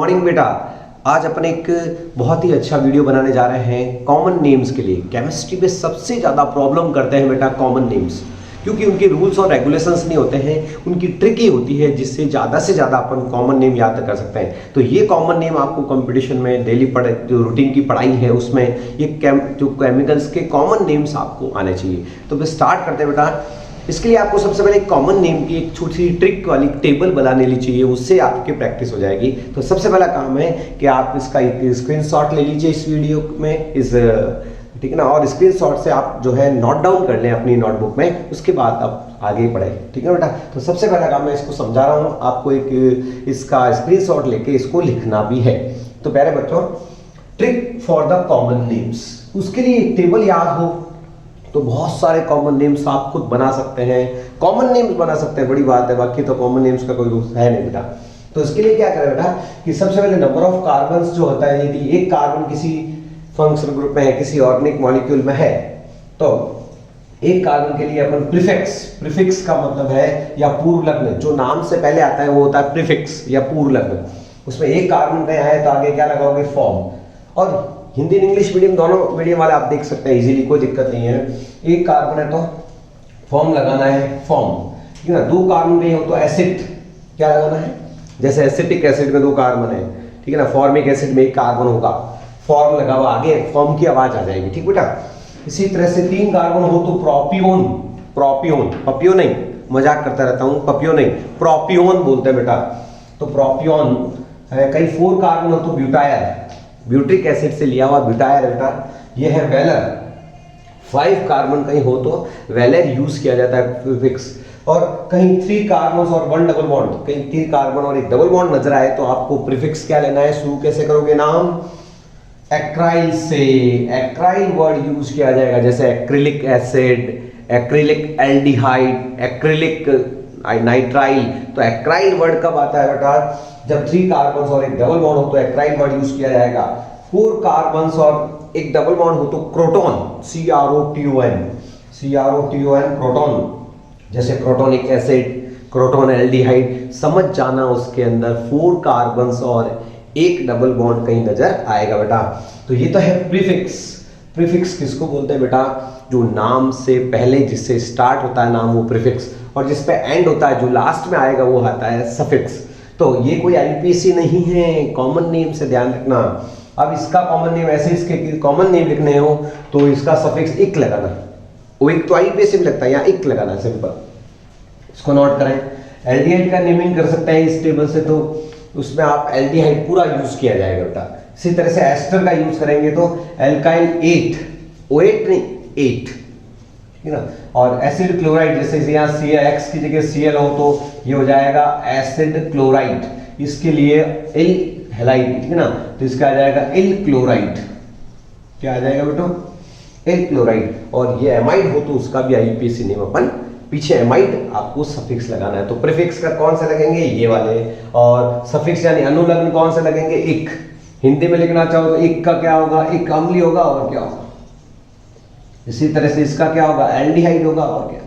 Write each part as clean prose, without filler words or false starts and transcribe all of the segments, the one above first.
Morning बेटा। आज अपन एक बहुत ही अच्छा वीडियो बनाने जा रहे हैं कॉमन नेम्स के लिए। केमिस्ट्री में सबसे ज़्यादा प्रॉब्लम करते हैं बेटा कॉमन नेम्स, क्योंकि उनके रूल्स और रेगुलेशंस नहीं होते हैं, उनकी ट्रिक ही होती है जिससे ज़्यादा से ज़्यादा अपन कॉमन नेम याद कर सकते हैं। तो ये कॉमन नेम आपको कंपटीशन में डेली जो रूटीन की पढ़ाई है उसमें ये जो केमिकल्स के कॉमन नेम्स आपको आने चाहिए। तो फिर स्टार्ट करते हैं बेटा। इसके लिए आपको सबसे पहले कॉमन नेम की एक छोटी सी ट्रिक वाली टेबल बना लेनी चाहिए, उससे आपकी प्रैक्टिस हो जाएगी। तो सबसे पहला काम है कि आप इसका एक स्क्रीनशॉट ले लीजिए इस वीडियो में, ठीक है ना, और स्क्रीनशॉट से आप जो है नोट डाउन कर लें अपनी नोटबुक में, उसके बाद आप आगे बढ़े, ठीक है बेटा। तो सबसे पहला काम मैं इसको समझा रहा हूँ, आपको एक इसका स्क्रीनशॉट लेके इसको लिखना भी है। तो प्यारे बच्चों, trick for the common names, उसके लिए एक टेबल याद हो तो बहुत सारे कॉमन नेम्स आप खुद बना सकते हैं, कॉमन नेम्स बना सकते हैं, बड़ी बात है। बाकी तो कॉमन नेम्स का कोई रूल है नहीं बेटा। तो इसके लिए क्या करें बेटा कि सबसे पहले नंबर ऑफ कार्बन्स जो होता है, यदि एक कार्बन किसी फंक्शनल ग्रुप में है, किसी ऑर्गेनिक मॉलिक्यूल में है, तो एक कार्बन के लिए अपन प्रीफिक्स का मतलब है या पूर्व लग्न, जो नाम से पहले आता है वो होता है प्रीफिक्स या पूर्व लग्न। उसमें एक कार्बन का है तो आगे क्या लगाओगे, फॉर्म। और हिंदी इंग्लिश मीडियम दोनों मीडियम वाले आप देख सकते हैं इजीली, कोई दिक्कत नहीं है। एक कार्बन है तो फॉर्म लगाना है, फॉर्म, ठीक है ना। दो कार्बन नहीं हो तो एसिड क्या लगाना है, जैसे एसिटिक एसिड में दो कार्बन है, ठीक है ना, फॉर्मिक एसिड में एक कार्बन होगा, फॉर्म लगा हुआ, आगे फॉर्म की आवाज आ जाएगी, ठीक बेटा। इसी तरह से तीन कार्बन हो तो प्रोपियोन, पपियो नहीं, मजाक करता रहता हूँ, पपियो नहीं, प्रोपियोन बोलते हैं बेटा। तो प्रोपियोन है। कहीं फोर कार्बन हो तो ब्यूटायर, ब्यूट्रिक एसिड से लिया हुआ ब्यूटायर बेटा, ये है वेलर। 5 कार्बन कहीं हो तो वेलर यूज किया जाता है प्रीफिक्स। और कहीं 3 कार्बन और 1 डबल बॉन्ड, कहीं 3 कार्बन और एक डबल बॉन्ड नजर आए तो आपको प्रीफिक्स क्या लेना है, शुरू कैसे करोगे, नाम एक्राइल से, एक्राइल वर्ड यूज किया जाएगा, जैसे acrylic acid, acrylic aldehyde, acrylic nitrile. तो एक्राइल वर्ड कब आता है बेटा, जब 3 कार्बन और एक डबल बॉन्ड हो तो एक्राइल वर्ड यूज किया जाएगा। 4 कार्बन और एक डबल बॉन्ड हो तो क्रोटोन, CROTON, क्रोटोन, जैसे क्रोटोनिक एसिड, क्रोटोन एल्डिहाइड, समझ जाना उसके अंदर 4 कार्बन और एक डबल बॉन्ड कहीं नजर आएगा बेटा। तो ये तो है प्रीफिक्स। प्रीफिक्स किसको बोलते हैं बेटा, जो नाम से पहले जिससे स्टार्ट होता है नाम वो प्रीफिक्स, और जिस पे एंड होता है, जो लास्ट में आएगा वो आता है सफिक्स। तो ये कोई आईपीसी नहीं है, कॉमन नेम से ध्यान रखना। अब इसका कॉमन नेम ऐसे, इसके कॉमन नेम लिखने हो तो इसका सफिक्स इक लगाना, वो एक तो आईपीसी में लगता है, यहाँ इक लगाना, सिंपल, इसको नोट करें। एल्डिहाइड का नेमिंग कर सकते हैं इस टेबल से, तो उसमें आप एल्डिहाइड पूरा यूज किया जाएगा बेटा। इसी तरह से एस्टर का यूज करेंगे तो एल्काइल 8, O8 नहीं 8, ठीक है ना। और एसिड क्लोराइड, जैसे यहाँ CX की जगह Cl हो तो ये हो जाएगा एसिड क्लोराइड, इसके लिए एल हैलाइड, ठीक है ना, तो इसका आ जाएगा एल क्लोराइड। क्या आ जाएगा बेटा, एल क्लोराइड। और ये एमाइड हो तो उसका भी आईपीसी नेम अपन पीछे एमाइड आपको सफिक्स लगाना है। तो प्रीफिक्स का कौन से लगेंगे, ये वाले, और सफिक्स यानी अनुलग्न कौन से लगेंगे, इक। हिंदी में लिखना चाहो तो इक का क्या होगा, इक अम्लीय होगा, और क्या होगा। इसी तरह से इसका क्या होगा, एल्डिहाइड होगा, और क्या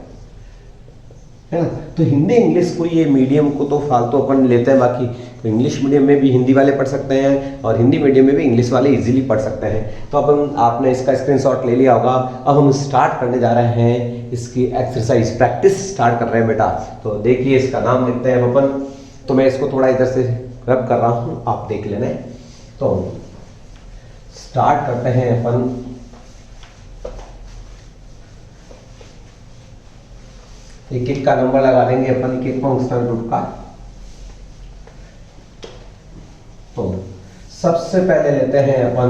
है ना। तो हिंदी इंग्लिश को ये मीडियम को तो फालतू अपन लेते हैं, बाकी तो इंग्लिश मीडियम में भी हिंदी वाले पढ़ सकते हैं और हिंदी मीडियम में भी इंग्लिश वाले इजीली पढ़ सकते हैं। तो अपन आपने इसका स्क्रीनशॉट ले लिया होगा। अब हम स्टार्ट करने जा रहे हैं इसकी एक्सरसाइज, प्रैक्टिस स्टार्ट कर रहे हैं बेटा। तो देखिए इसका नाम लिखते हैं अपन। तो मैं इसको थोड़ा इधर से रब कर रहा हूँ, आप देख लेना। तो स्टार्ट करते हैं अपन। एक एक का नंबर लगा देंगे अपन, एक एक फंक्शनल ग्रुप का। तो सबसे पहले लेते हैं अपन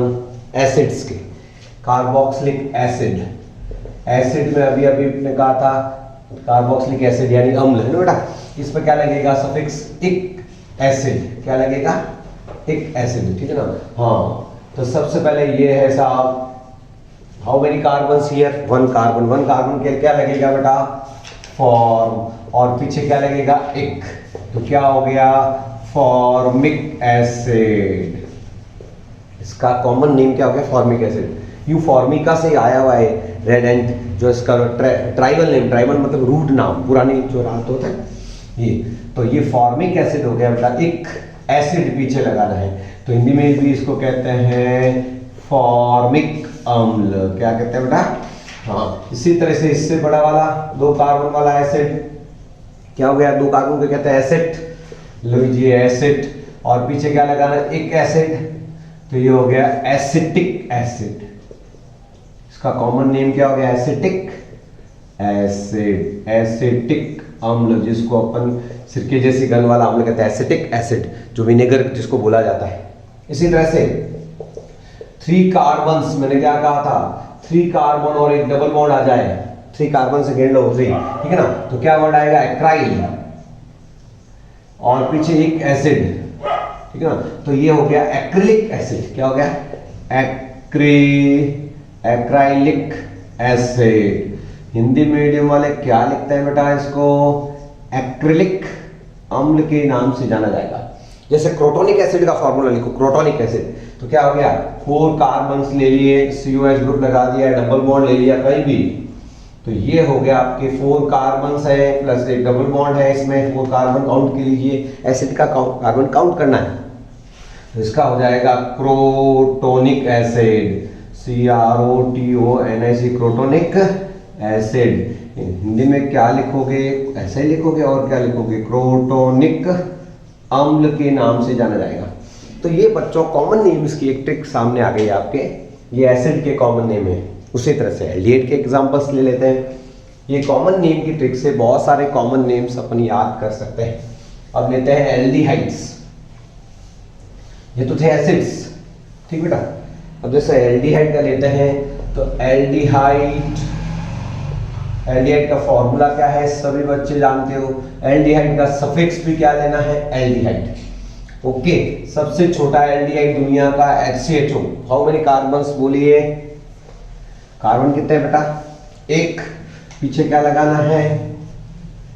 एसिड्स के, कार्बोक्सिलिक एसिड। एसिड में अभी अपने कहा था कार्बोक्सिलिक एसिड यानी अम्ल है ना बेटा। इसमें क्या लगेगा, सफिक्स इक एसिड, क्या लगेगा, इक एसिड, ठीक है ना। हाँ, तो सबसे पहले ये है साहब, how many carbon here, 1 carbon. 1 carbon के क्या लगेगा बेटा, फॉर्म, और पीछे क्या लगेगा, इक, तो क्या हो गया, फॉर्मिक एसिड। इसका कॉमन नेम क्या हो गया, फॉर्मिक एसिड। यू फॉर्मिका से आया हुआ है, रेड एंड, जो इसका ट्राइबल नेम, ट्राइबल मतलब रूट नाम, पुरानी जो रात होता है ये। तो ये फॉर्मिक एसिड हो गया बेटा, इक एसिड पीछे लगाना है। तो हिंदी में भी इसको कहते हैं फॉर्मिक अम्ल। क्या कहते हैं बेटा? हाँ, इसी तरह से इससे बड़ा वाला 2 कार्बन वाला एसिड क्या हो गया? 2 कार्बन को कहते हैं एसिड। लीजिए एसिड, और पीछे क्या लगाना है? एक एसिड, तो ये हो गया एसिटिक एसिड। इसका कॉमन नेम क्या हो गया? एसिटिक एसिड, एसिटिक अम्ल, जिसको अपन सिरके जैसी गंध वाला अम्ल कहते हैं एसिटिक एसिड, जो विनेगर जिसको बोला जाता है। इसी तरह से 3 कार्बन्स, मैंने क्या कहा था? 3 कार्बन और एक डबल बॉन्ड आ जाए, 3 कार्बन से गिन लो 3, ठीक है ना? तो क्या वर्ड आएगा? एक्राइल, और पीछे एक एसिड, ठीक है ना? तो ये हो गया एक्रिलिक एसिड। क्या हो गया? Acrylic acid. हिंदी मीडियम वाले क्या लिखते हैं बेटा? इसको एक्रिलिक अम्ल के नाम से जाना जाएगा। जैसे क्रोटोनिक एसिड का फॉर्मूला लिखो, क्रोटोनिक एसिड, तो क्या हो गया? 4 कार्बन्स ले लिए, COH ग्रुप लगा दिया, डबल बॉन्ड ले लिया कहीं भी, तो ये हो गया आपके 4 कार्बन्स है प्लस एक डबल बॉन्ड है, इसमें 4 कार्बन काउंट के लीजिए, एसिड का कार्बन काउंट करना है, तो इसका हो जाएगा crotonic acid, CROTONIC, crotonic acid. Hindi में क्या लिखोगे? ऐसे ही लिखोगे, और क्या लिखोगे? क्रोटोनिक अम्ल के नाम से जाना जाएगा। तो ये बच्चों कॉमन नेम्स की एक ट्रिक सामने आ गई आपके, ये एसिड के कॉमन नेम है। उसी तरह से एल्डिहाइड के एग्जांपल्स ले लेते हैं। ये कॉमन नेम की ट्रिक से बहुत सारे कॉमन नेम्स अपन याद कर सकते हैं। अब लेते हैं एल्डिहाइड्स, ये तो थे एसिड्स, ठीक बेटा। अब जैसे एल्डिहाइड का लेते हैं, तो एल्डिहाइड का फॉर्मूला क्या है? सभी बच्चे जानते हो। एल्डिहाइड का सफिक्स भी क्या लेना है? एल्डिहाइड। ओके, सबसे छोटा एल्डिहाइड दुनिया का HCHO। हाउ मेनी कार्बन्स बोलिए? कार्बन कितने हैं बेटा? 1। पीछे क्या लगाना है?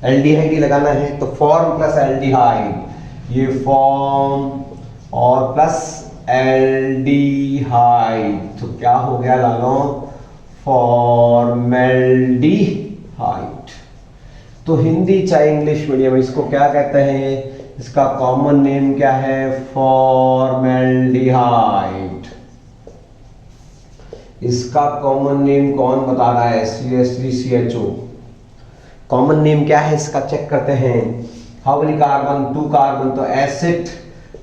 एल्डिहाइड ही लगाना है, तो फॉर्म प्लस एल्डिहाइड, ये फॉर्म और प्लस एल्डिहाइड, तो क्या हो गया लालो? फॉर्मेल्डिहाइड। तो हिंदी चाहे इंग्लिश मीडियम इसको क्या कहते हैं? इसका कॉमन नेम क्या है? फॉर्मेल्डिहाइड। इसका कॉमन नेम कौन बता रहा है? CH3CHO। कॉमन नेम क्या है इसका? चेक करते हैं। How many carbon? 2 कार्बन, तो एसिड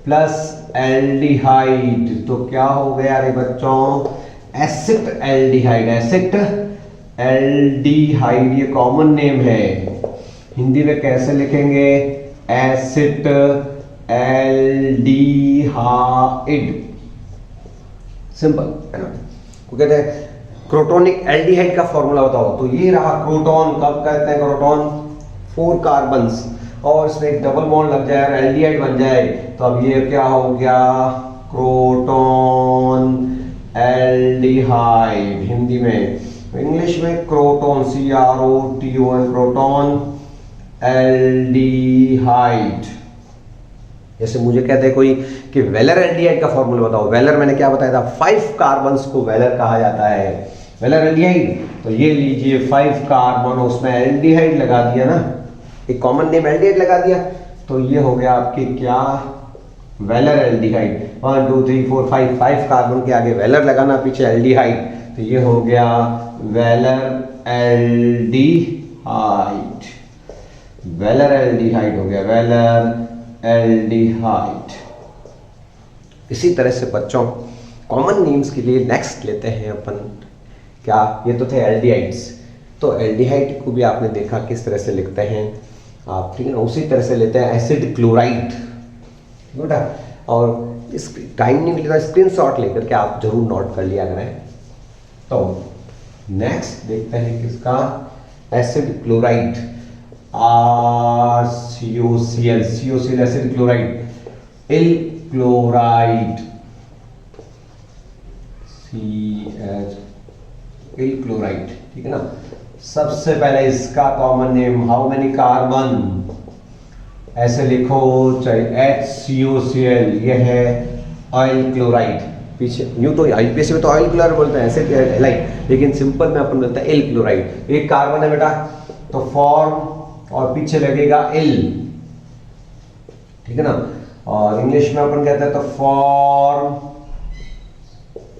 प्लस एल्डिहाइड, तो क्या हो गया रे बच्चों? एसिड एल्डिहाइड, एसिड एल्डिहाइड, ये कॉमन नेम है। हिंदी में कैसे लिखेंगे? एसिड एल्डिहाइड, सिंपल है ना। कहते हैं क्रोटोनिक एल्डिहाइड का फॉर्मूला बताओ, तो ये रहा क्रोटोन। कब कहते हैं क्रोटोन? 4 कार्बन्स और इसमें एक डबल बॉन्ड लग जाए और एल्डिहाइड बन जाए, तो अब ये क्या हो गया? Croton aldehyde. हिंदी में, इंग्लिश में क्रोटोन, CROTON, क्रोटोन एल्डिहाइड। जैसे मुझे कहते हैं कोई कि वेलर एल्डिहाइड का फॉर्मूला बताओ। वेलर मैंने क्या बताया था? 5 कार्बन्स को वेलर कहा जाता है, वेलर एल्डिहाइड। तो ये लीजिए 5 कार्बन, उसमें एल्डिहाइड लगा दिया ना, एक कॉमन नेम एल्डिहाइड लगा दिया, तो ये हो गया आपके क्या? Velar aldehyde. 1 2 3 4 5 कार्बन के आगे वेलर लगाना, पीछे एल्डिहाइड, तो ये हो गया वेलर एल्डिहाइड। वेलर एल्डिहाइड हो गया, वेलर एल्डिहाइड। इसी तरह से बच्चों कॉमन नेम्स के लिए नेक्स्ट लेते हैं अपन क्या? ये तो थे एल्डिहाइड्स, तो एल्डिहाइड को भी आपने देखा किस तरह से लिखते हैं आप, ठीक है ना। उसी तरह से लेते हैं एसिड क्लोराइड, बेटा। और इस टाइम नहीं मिलेगा, स्क्रीनशॉट लेकर के आप जरूर नोट कर लिया करें। तो नेक्स्ट देखते हैं किसका? Acid chloride, RCOCl, COCl acid chloride, इल क्लोराइड, CH, इल क्लोराइड, ठीक है ना। सबसे पहले इसका common name, how many carbon? ऐसे लिखो, चाहे HCOCl, ये है ऑयल क्लोराइड। पीछे यूँ तो IPSC में तो ऑयल क्लोराइड बोलते हैं, ऐसे लाइक, लेकिन सिंपल में अपन बोलते हैं एल क्लोराइड। एक कार्बन है बेटा, तो फॉर्म और पीछे लगेगा एल, ठीक है ना। और इंग्लिश में अपन कहते हैं तो फॉर्म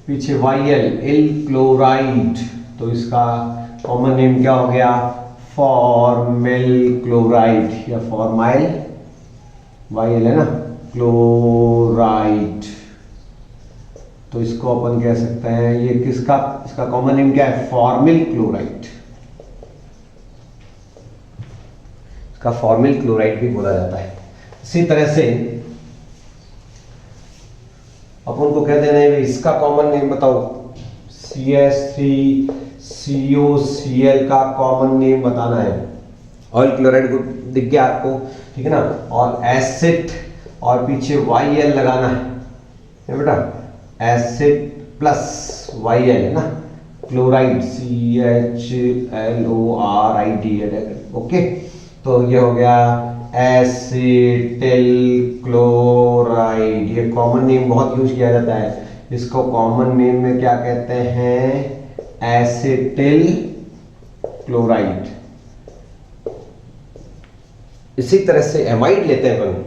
पीछे YL एल क्लोराइड, तो इसका कॉमन नेम क्या हो गया, फॉर्मिल क्लोराइड या फॉर्माइल, YL है ना, क्लोराइड। तो इसको अपन कह सकते हैं ये किसका, इसका कॉमन नेम क्या है, फॉर्मिल क्लोराइड। इसका फॉर्मिल क्लोराइड भी बोला जाता है। इसी तरह से अपन को कहते हैं इसका कॉमन नेम बताओ, CH3COCl का कॉमन नेम बताना है। ऑयल क्लोराइड ग्रुप दिख गया आपको, ठीक है ना, और एसिड और पीछे YL लगाना है बेटा, एसिड प्लस YL है ना, क्लोराइड CHLORID, ओके। तो ये हो गया एसिटिल क्लोराइड। ये कॉमन नेम बहुत यूज किया जाता है, इसको कॉमन नेम में क्या कहते हैं, एसिटिल क्लोराइड। इसी तरह से एमाइड लेते हैं अपन,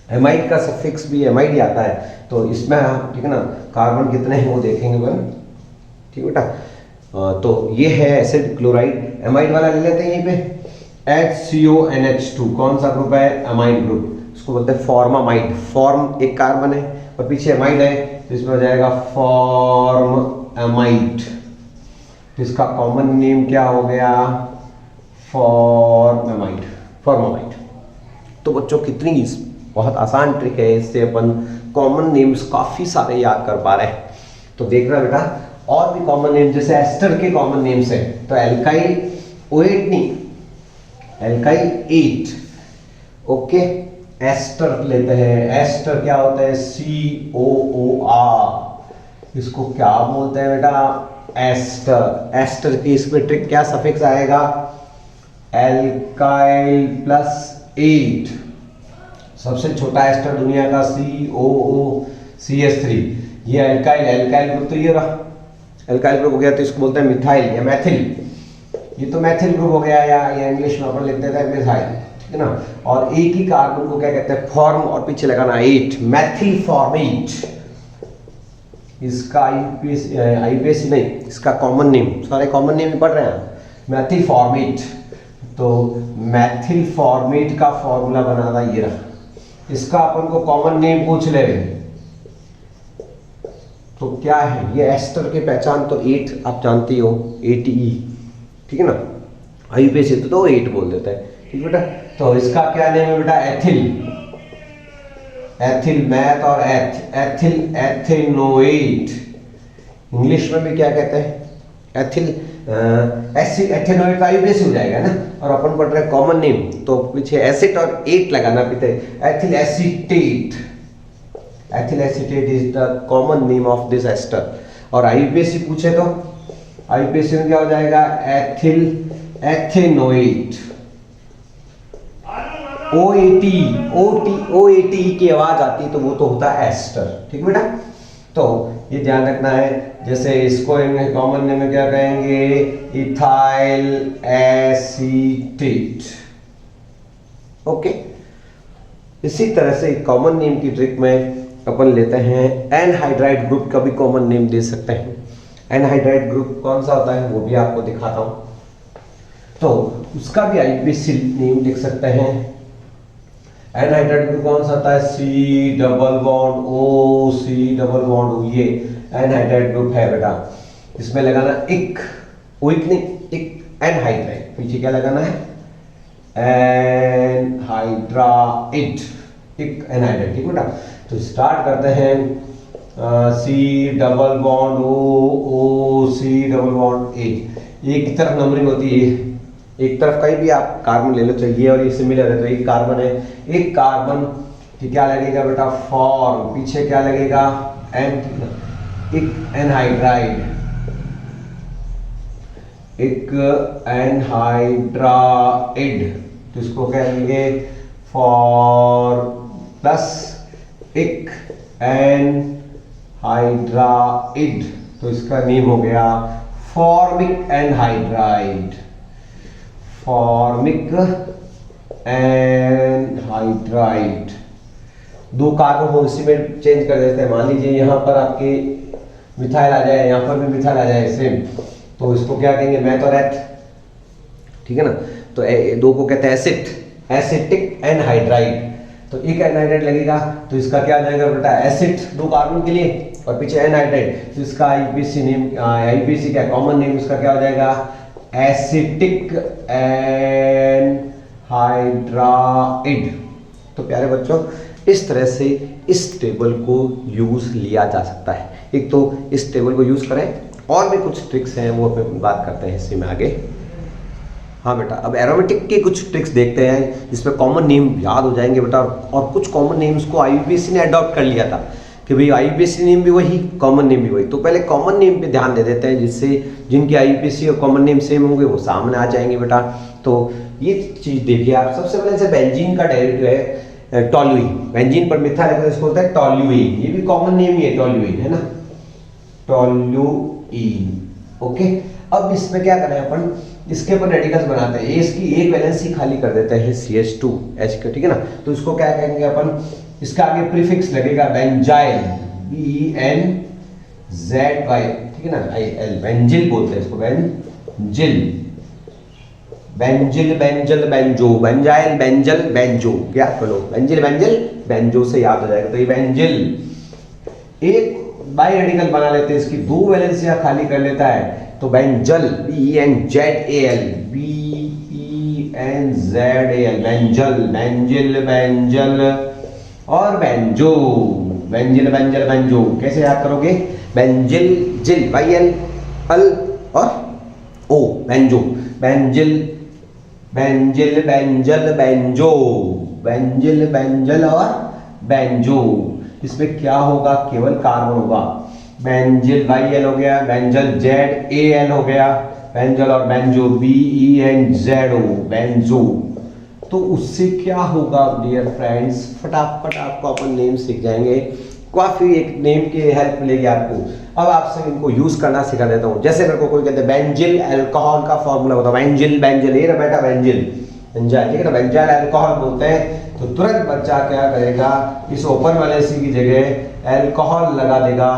एमाइड का सफिक्स भी एमाइड ही आता है, तो इसमें आप ठीक है ना, कार्बन कितने हैं वो देखेंगे अपन, ठीक है बेटा। तो ये है एसिड क्लोराइड। एमाइड वाला ले लेते हैं यहीं पे, HCONH2 कौन सा ग्रुप है, एमाइड ग्रुप, इसको बोलते हैं फॉर्मामाइड। फॉर्म एक कार्बन है और पीछे एमाइड है, तो इसमें हो जाएगा फॉर्मामाइड। तो इसका कॉमन नेम क्या हो गया, फॉर्मामाइड, फॉर्मामाइड। तो बच्चों कितनी बहुत आसान ट्रिक है, इससे अपन कॉमन नेम्स काफी सारे याद कर पा रहे हैं। तो देखना बेटा, और भी कॉमन नेम जैसे एस्टर के कॉमन नेम्स है, तो एल्काइल OH नहीं, एल्काइल 8, ओके। एस्टर लेते हैं, एस्टर क्या होता है, COOR, इसको क्या बोलते हैं बेटा, एस्टर। एस्टर की इसमें ट्रिक क्या, सफिक्स आएगा एल्काइल प्लस 8, सबसे छोटा एस्टर दुनिया का COOCH3, ये एल्काइल, एल्काइल ग्रुप तो ये रहा, एल्काइल ग्रुप हो गया, तो इसको बोलते हैं मिथाइल या मैथिल। ये तो मैथिल ग्रुप हो गया, या इंग्लिश में अपन लिखते थे मिथाइल, ठीक है ना। और एक ही कार्बन को क्या कहते हैं, फॉर्म, और पीछे लगाना 8, मैथिल फॉर्मेट। इसका IUPAC नहीं, इसका कॉमन नेम, सारे कॉमन नेम ही पढ़ रहे हैं, मैथिल फॉर्मेट। तो मैथिल फॉर्मेट का फॉर्मूला बना था ये रहा, इसका अपन को कॉमन नेम पूछ ले, तो क्या है ये एस्टर की पहचान, तो 8 आप जानती हो, 8E, ठीक है ना। IUPAC तो 8 बोल देता है, ठीक बेटा। तो इसका क्या नेम है बेटा, एथिल, एथिल मैथ और एथिल एथेनोएट। इंग्लिश में भी क्या कहते हैं, एथिल एथेनोएट का IUPAC हो जाएगा ना, और अपन पढ़ रहे हैं कॉमन नेम, तो पीछे एसिड और 8 लगाना पीते, ethyl acetate. Ethyl acetate is the common name of this ester. और IUPAC पूछे तो IUPAC में क्या हो जाएगा, एथिल एथेनोएट। OAT की आवाज आती तो वो तो होता है एस्टर, ठीक बेटा। तो ये ध्यान रखना है, जैसे इसको कॉमन नेम में क्या कहेंगे, इथाइल एसीटेट, ओके। इसी तरह से कॉमन नेम की ट्रिक में अपन लेते हैं एनहाइड्राइड ग्रुप का भी कॉमन नेम दे सकते हैं। एनहाइड्राइड ग्रुप कौन सा होता है वो भी आपको दिखाता हूं, तो उसका भी IUPAC नेम लिख सकते हैं। एनहाइड्राइड ग्रुप कौन सा होता है, C double bond O, C double bond O, ये एनहाइड्राइड ग्रुप है बेटा। इसमें लगाना इक, ओइक नहीं, इक एनहाइड्राइड, पीछे क्या लगाना है, एनहाइड्राइड, इक एनहाइड्राइड, ठीक बेटा। तो स्टार्ट करते हैं, C double bond O, C double bond A। एक की तरफ नंबरिंग होती है, एक तरफ कहीं भी आप कार्बन ले लो, चाहिए और ये सिमिलर है, तो एक कार्बन है, एक कार्बन कि क्या लगेगा बेटा, फॉर्म, पीछे क्या लगेगा, एन, एक एनहाइड्राइड, एक एनहाइड्राइड, तो इसको कहेंगे फॉर प्लस एक एनहाइड्राइड, तो इसका नेम हो गया फॉर्मिक एनहाइड्राइड, फॉर्मिक एनहाइड्राइड। दो कार्बन हो इसी में चेंज कर देते हैं। मान लीजिए यहाँ पर आपके मिथाइल आ जाए, यहाँ पर भी मिथाइल आ जाए सेम, तो इसको क्या कहेंगे, मैथ और एथ, ठीक है ना। तो दो को कहते हैं एसिड, एसिटिक एनहाइड्राइड। तो एक एनहाइड्राइड लगेगा तो इसका क्या आ जाएगा बेटा, एसिड, दो कार्बन के लिए, और पीछे एनहाइड्राइड, तो इसका आईपीसी नेम, आईपीसी क्या कॉमन नेम इसका क्या हो जाएगा, एसिटिक एनहाइड्राइड। तो प्यारे बच्चों, इस तरह से इस टेबल को यूज लिया जा सकता है। एक तो इस टेबल को यूज करें, और भी कुछ ट्रिक्स हैं वो अपन बात करते हैं इसी में आगे। हाँ बेटा, अब एरोमेटिक के कुछ ट्रिक्स देखते हैं जिसमें कॉमन नेम याद हो जाएंगे बेटा, और कुछ कॉमन नेम्स को आईयूपीएसी ने अडॉप्ट कर लिया था कि भाई आईयूपीएसी नेम भी वही, कॉमन नेम भी वही। तो पहले कॉमन नेम पे ध्यान दे देते हैं, जिससे जिनके आईयूपीएसी और कॉमन नेम सेम होंगे वो सामने आ जाएंगे बेटा। तो ये चीज देखिए आप, सबसे पहले से बेंजीन का डेरिवेटिव है टॉल्यूइन। बेंजीन पर मिथाइल है तो इसको होता है टॉल्यूइन, ये भी कॉमन नेम ही है टॉल्यूइन, है ना, टॉल्यूइन। ओके, अब इसमें क्या करें अपन, इसके ऊपर रेडिकल्स बनाते हैं, इसकी एक वैलेंसी खाली कर देते हैं CH2H का, ठीक है ना। तो इसको क्या कहेंगे अपन, इसका आगे प्रीफिक्स लगेगा बेंजाइल, BENZY, ठीक है ना, IL, बेंजिल बोलते हैं इसको, benzyl, benzyl, benzal, benzo, benzyl, benzal, benzo, क्या करो, बेंजिल, बेंजल, बेंजो से याद हो जाएगा। तो ये बेंजिल एक बाई रेडिकल बना लेते हैं, इसकी दो वैलेंसियां खाली कर लेता है, तो benzal, BENZAL, BENZAL, benzal, benzyl, benzal और बेंजो, बेंजिल, बेंजल, बेंजो। कैसे याद करोगे, बेंजिल, जिल, YL, अल और ओ, benzo, benzyl, benzyl, benzal, benzo, benzyl, benzal और बेंजो। इसमें क्या होगा, केवल कार्बन होगा, बेंजिल YL हो गया, बेंजल ZAL हो गया, बेंजल और बेंजो BENZO, बेंजो। तो उससे क्या होगा डियर फ्रेंड्स, फटाफट आपको अपन नेम सीख जाएंगे, काफी एक नेम की हेल्प मिलेगी आपको। अब आपसे इनको यूज करना सिखा देता हूँ। जैसे मेरे को कोई कहते हैं बेंजिल अल्कोहल का फॉर्मूला बताओ, बेंजिल, बेंजिल, ये रहा बेटा बेंजिल, बेंजाइल, ठीक है ना, बेंजाइल अल्कोहल बोलते हैं। तो तुरंत बच्चा क्या करेगा, इस ओपन वैलेंसी की जगह अल्कोहल लगा देगा,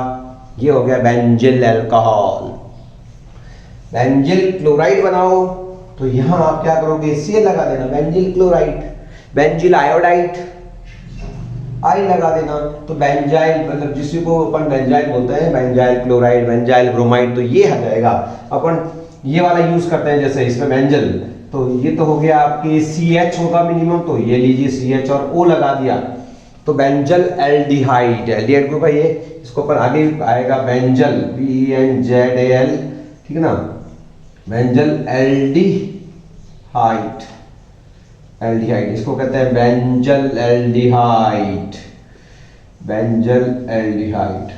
ये हो गया बेंजिल अल्कोहल। बेंजिल क्लोराइड बनाओ, तो यहां आप क्या करोगे, Cl लगा देना, बेंजिल क्लोराइड, बेंजिल आयोडाइड, आई लगा देना। तो बेंजाइल, मतलब जिसी को अपन बेंजाइल बोलते हैं, बेंजाइल क्लोराइड, बेंजाइल ब्रोमाइड, तो ये आ जाएगा। अपन ये वाला यूज करते हैं, जैसे इसमें बेंजल, तो ये तो हो गया आपके CH होगा मिनिमम, तो ये लीजिए CH और O लगा दिया, तो बेंजल एल्डिहाइड, एल्डिहाइड ग्रुप है ये, इसको पर आगे आएगा बेंजल, BENZAL, ठीक है ना, बेंजल एल्डिहाइड, एल्डिहाइड, इसको कहते हैं बेंजल एल्डिहाइड, बेंजल एल्डिहाइड।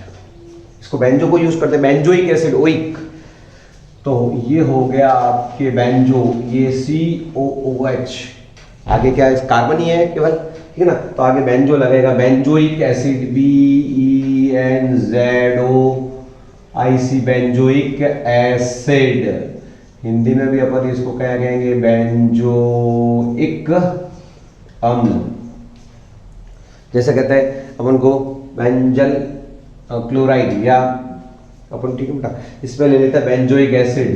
इसको बेंजो को यूज करते हैं, बेंजोइक एसिड, ओइक। तो ये हो गया आपके बेंजो, ये COOH, आगे क्या है, कार्बन ही है केवल, ठीक है ना, तो आगे बेंजो लगेगा, benzoic acid, BENZOIC, benzoic acid. Hindi में भी अपन इसको क्या कहेंगे, बेंजोइक अम्ल। जैसे कहते हैं अपन को बेंजल क्लोराइड, या अपन, ठीक है बेटा, इसमें ले लेते हैं बेंजोइक एसिड,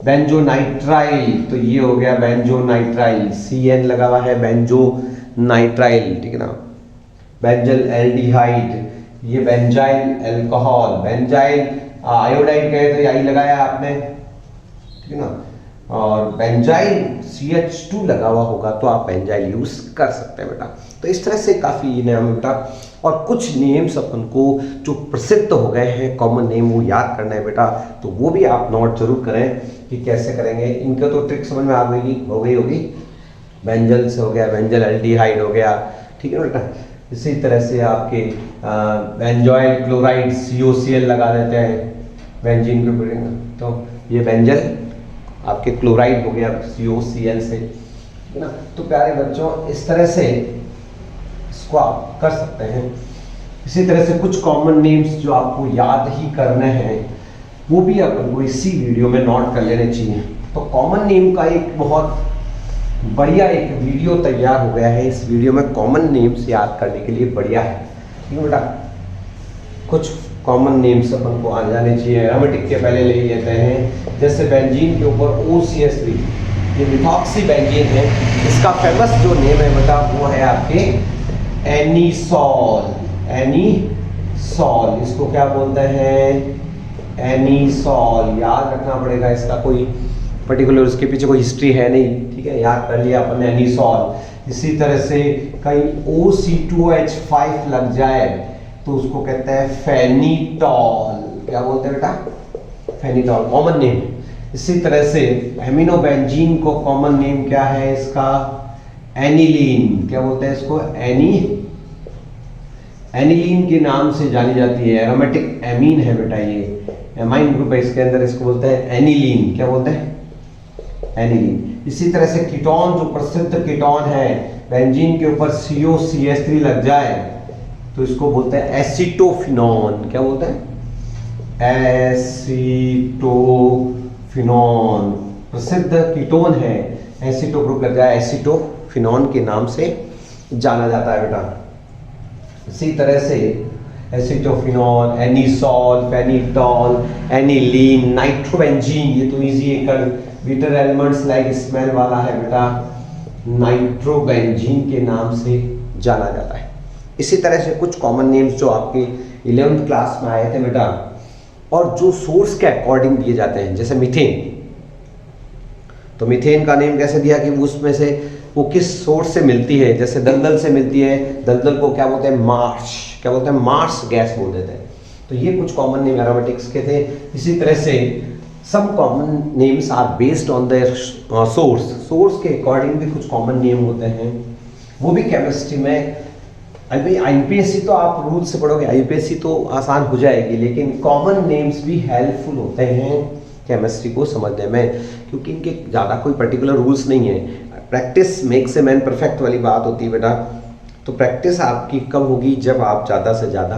बेंजोनाइट्राइल, तो ये हो गया बेंजोनाइट्राइल, CN लगा हुआ है, बेंजोनाइट्राइल, ठीक है ना, बेंजल एल्डिहाइड, ये बेंजाइल अल्कोहल, बेंजाइल आयोडाइड कहे तो यही लगाया आपने, ठीक है ना, और बेंजाइल CH2 लगा हुआ होगा तो आप बेंजाइल यूज कर सकते हैं बेटा। तो इस तरह से काफी नेम बेटा, और कुछ नेम्स अपन को जो प्रसिद्ध हो गए हैं कॉमन नेम, वो याद करना है बेटा, तो वो भी आप नोट जरूर करें कि कैसे करेंगे। इनका तो ट्रिक समझ में आ गई होगी, बेंजल से हो गया, बेंजल एल्डिहाइड हो गया, ठीक है बेटा। इसी तरह से आपके बेंजोइल क्लोराइड, COCl लगा देते हैं बेंजीन के, तो ये बेंजल आपके क्लोराइड हो गया COCl से, ठीक है ना। तो प्यारे बच्चों, इस तरह से इसको आप कर सकते हैं। इसी तरह से कुछ कॉमन नेम्स जो आपको याद ही करने हैं, वो भी अपन को इसी वीडियो में नोट कर लेने चाहिए। तो कॉमन नेम का एक बहुत बढ़िया एक वीडियो तैयार हो गया है। इस वीडियो में कॉमन नेम्स याद करने के लिए बढ़िया है। ठीक है बेटा, कुछ कॉमन नेम्स अपन को आ जाने चाहिए। एरोमेटिक के पहले ले लेते हैं। जैसे बेंजीन के ऊपर OCH3, ये मिथॉक्सी बेंजीन है। इसका फेमस जो नेम है बेटा वो है आपके एनीसॉल। एनीसॉल, इसको क्या बोलते हैं? एनीसॉल। याद रखना पड़ेगा, इसका कोई पर्टिकुलर उसके पीछे कोई हिस्ट्री है नहीं। ठीक है, याद कर लिया अपन एनीसॉल। इसी तरह से कहीं OC2H5 लग जाए तो उसको कहते हैं फेनिटॉल। क्या बोलते हैं बेटा? फेनिटॉल, कॉमन नेम। इसी तरह से एमिनो बेंजीन को कॉमन नेम क्या है इसका? एनिलीन। क्या बोलते हैं इसको? एनिलीन के नाम से जानी जाती है। एरोमेटिक एमीन है बेटा, ये एमाइन ग्रुप है इसके अंदर, इसको बोलते हैं एनिलीन। क्या बोलते हैं? एनिलीन। इसी तरह से कीटोन, जो प्रसिद्ध कीटोन है, बेंजीन के ऊपर COCH3 लग जाए तो इसको बोलते हैं एसीटोफिनॉन। क्या बोलते हैं? एसीटोफिनॉन प्रसिद्ध कीटोन है। एसीटो ग्रुप लग जाए, एसीटोफिनॉन के नाम से जाना जाता है बेटा। इसी तरह से एसीटोफिनॉल, एनीसॉल, फेनिटॉल, एनिलीन, नाइट्रोबेंजीन, ये तो इजी है। बिटर एलिमेंट्स लाइक स्मेल वाला है बेटा, नाइट्रोबेंजीन के नाम से जाना जाता है। इसी तरह से कुछ कॉमन नेम्स जो आपके 11th क्लास में आए थे बेटा, और जो सोर्स के अकॉर्डिंग दिए जाते हैं। जैसे मीथेन, तो मीथेन का नेम कैसे दिया कि उसमें से वो किस सोर्स से मिलती है। जैसे दलदल से मिलती है, दलदल को क्या बोलते हैं? मार्श। क्या बोलते हैं? मार्स गैस बोल देते हैं। तो ये कुछ कॉमन नेम एरोमेटिक्स के थे। इसी तरह से some common names are based on their source के अकॉर्डिंग भी कुछ कॉमन नेम होते हैं, वो भी केमिस्ट्री में। अभी IPSC तो आप रूल से पढ़ोगे, IPSC तो आसान हो जाएगी, लेकिन कॉमन नेम्स भी हेल्पफुल होते हैं केमिस्ट्री को समझने में, क्योंकि इनके ज़्यादा कोई पर्टिकुलर रूल्स नहीं है। Practice makes a man perfect वाली बात होती है बेटा। तो प्रैक्टिस आपकी कब होगी? जब आप ज़्यादा से ज़्यादा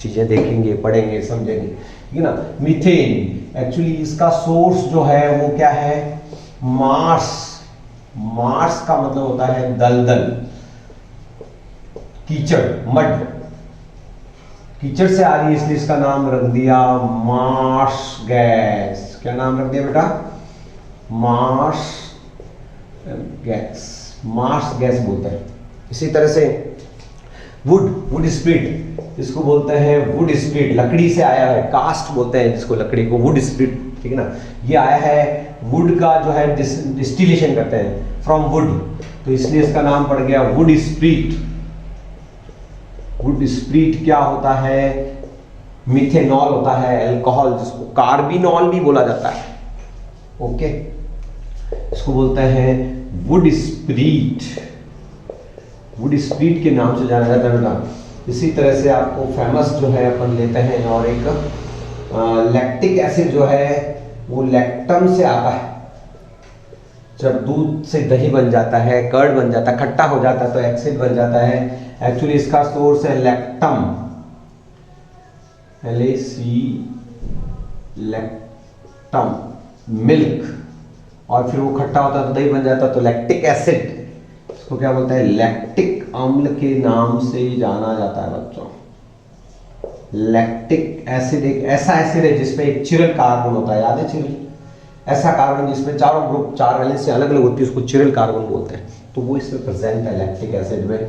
चीज़ें देखेंगे, पढ़ेंगे, समझेंगे। ठीक है ना? मीथेन एक्चुअली इसका सोर्स जो है वो क्या है? मार्स। मार्स का मतलब होता है दलदल, कीचड़, मड। कीचड़ से आ रही है इसलिए इसका नाम रख दिया मार्स गैस। क्या नाम रख दिया बेटा? Marsh gas. मार्स गैस बोलते हैं। इसी तरह से वुड स्प्लिट, इसको बोलते हैं वुड स्प्लिट। लकड़ी से आया है, कास्ट बोलते हैं जिसको, लकड़ी को वुड स्प्लिट। ठीक है ना? ये आया है वुड का जो है डिस्टिलेशन करते हैं फ्रॉम वुड, तो इसलिए इसका नाम पड़ गया वुड स्प्लिट। वुड स्प्लिट क्या होता है? मिथेनॉल होता है, अल्कोहल, जिसको कार्बिनॉल भी बोला जाता है। ओके, इसको बोलते हैं वुड स्प्लिट। वुड स्प्लिट के नाम से जाना जाता है बेटा। इसी तरह से आपको फेमस जो है अपन लेते हैं, और एक लैक्टिक एसिड जो है वो लैक्टम से आता है। जब दूध से दही बन जाता है, कर्ड बन जाता है, खट्टा हो जाता है तो एसिड बन जाता है। एक्चुअली इसका सोर्स है लैक्टम, LAC, लैक्टम, मिल्क, और फिर वो खट्टा होता है तो दही बन जाता है तो लैक्टिक एसिड, इसको क्या बोलते हैं? लैक्टिक अम्ल के नाम से जाना जाता है बच्चों। लैक्टिक एसिड एक ऐसा एसिड है जिसमें एक चिरल कार्बन होता है, याद है? चिरल, ऐसा कार्बन जिसमें चारों ग्रुप, 4 वैलेंस से अलग अलग होती है, उसको चिरल कार्बन बोलते हैं। तो वो इसमें प्रेजेंट है लैक्टिक एसिड में।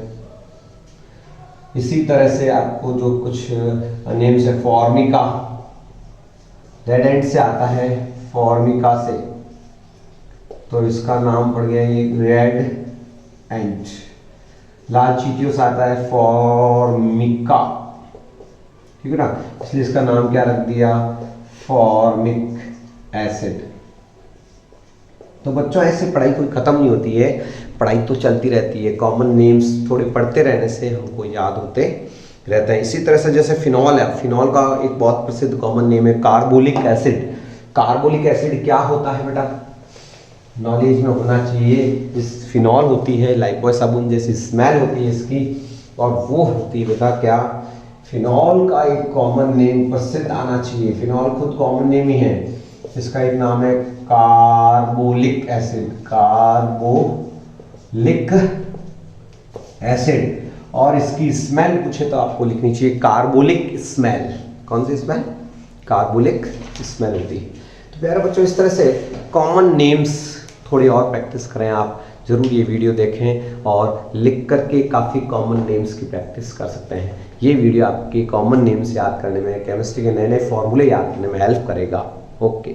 इसी तरह से आपको जो कुछ नेम्स है, फॉर्मिका, रेड एंट से आता है, फॉर्मिका से, तो इसका नाम पड़ गया ये रेड एंट। लाल चींटियों से आता है फॉर्मिका। ठीक है ना? इसलिए इसका नाम क्या रख दिया? Formic acid. तो बच्चों ऐसे पढ़ाई कोई ख़त्म नहीं होती है, पढ़ाई तो चलती रहती है। कॉमन नेम्स थोड़े पढ़ते रहने से हमको याद होते रहते हैं। इसी तरह से जैसे फिनॉल है, फिनॉल का एक बहुत प्रसिद्ध कॉमन नेम है कार्बोलिक एसिड। कार्बोलिक एसिड क्या होता है बेटा? नॉलेज में होना चाहिए। जिस फिनॉल होती है लाइकोय साबुन जैसी स्मेल होती है इसकी, और वो होती है बेटा क्या? फिनॉल का एक कॉमन नेम प्रसिद्ध आना चाहिए। फिनॉल खुद कॉमन नेम ही है, इसका एक नाम है कार्बोलिक एसिड। कार्बोलिक लिक एसिड, और इसकी स्मेल पूछे तो आपको लिखनी चाहिए कार्बोलिक स्मेल। कौन सी स्मेल? कार्बोलिक स्मेल होती है। तो प्यारे बच्चों, इस तरह से कॉमन नेम्स थोड़ी और प्रैक्टिस करें आप, ज़रूर ये वीडियो देखें और लिख करके काफ़ी कॉमन नेम्स की प्रैक्टिस कर सकते हैं। ये वीडियो आपकी कॉमन नेम्स याद करने में, केमिस्ट्री के नए नए फॉर्मूले याद करने में हेल्प करेगा। ओके।